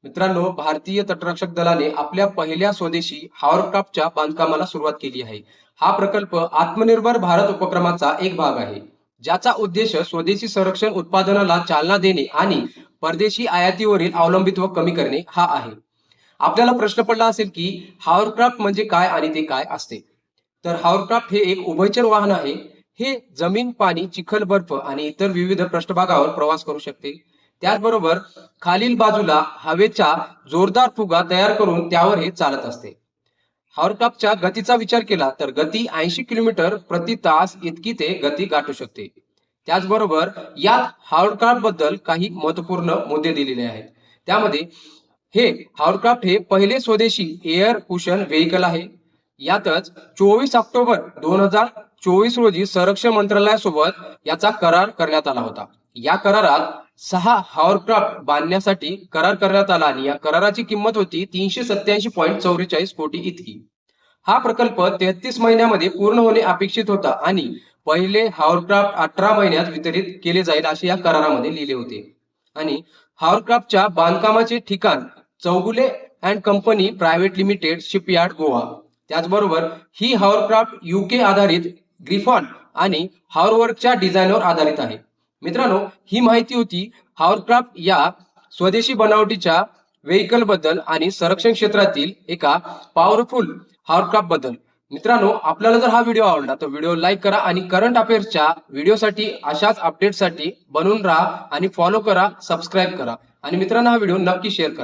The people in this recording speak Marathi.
मित्रांनो, भारतीय तटरक्षक दलाने आपल्या पहिल्या स्वदेशी हॉवरक्राफ्टच्या बांधकामाला सुरुवात केली आहे. हा प्रकल्प आत्मनिर्भर भारत उपक्रमाचा एक भाग आहे, ज्याचा उद्देश स्वदेशी संरक्षण उत्पादनाला चालना देणे आणि परदेशी आयातीवरील अवलंबित्व कमी करणे हा आहे. आपल्याला प्रश्न पडला असेल की हॉवरक्राफ्ट म्हणजे काय आणि ते काय असते. तर हॉवरक्राफ्ट हे एक उभयचर वाहन आहे. हे जमीन, पाणी, चिखल, बर्फ आणि इतर विविध पृष्ठभागावर प्रवास करू शकते. त्याचबरोबर खालील बाजूला हवेचा जोरदार फुगा तयार करून त्यावर हे चालत असते. हॉवरक्राफ्टच्या गतीचा विचार केला तर गती 80 किलोमीटर प्रति तास इतकी ते गती गाठू शकते. त्याचबरोबर यात हॉवरक्राफ्ट बद्दल काही महत्वपूर्ण मुद्दे दिलेले आहेत. त्यामध्ये हे हॉवरक्राफ्ट हे पहिले स्वदेशी एअर कुशन व्हेइकल आहे. यातच 24 ऑक्टोबर 2024 रोजी संरक्षण मंत्रालयासोबत याचा करार करण्यात आला होता. या करारात 6 हॉवरक्राफ्ट बांधण्यासाठी करार करण्यात आला आणि या कराराची किंमत होती 387.44 कोटी इतकी. हा प्रकल्प 33 महिन्यामध्ये पूर्ण होणे अपेक्षित होता आणि पहिले हॉवरक्राफ्ट 18 महिन्यात वितरित केले जाईल असे या करारामध्ये लिहिले होते. आणि हॉवरक्राफ्टच्या बांधकामाचे ठिकाण Chowgule and company private limited, shipyard, Goa. त्याचबरोबर ही हॉवरक्राफ्ट UK आधारित ग्रिफॉन आणि हॉवरवर्कच्या डिझाईनवर आधारित आहे. मित्रांनो, ही माहिती होती हॉवरक्राफ्ट या स्वदेशी बनावटीच्या व्हेइकल बद्दल आणि संरक्षण क्षेत्रातील एका पॉवरफुल हॉवरक्राफ्ट बद्दल. मित्रांनो, आपल्याला जर हा व्हिडिओ आवडला तर व्हिडिओ लाईक करा आणि करंट अफेअर्सच्या व्हिडिओसाठी अशाच अपडेटसाठी बनून राहा आणि फॉलो करा, सबस्क्राईब करा आणि मित्रांनो हा व्हिडिओ नक्की शेअर करा.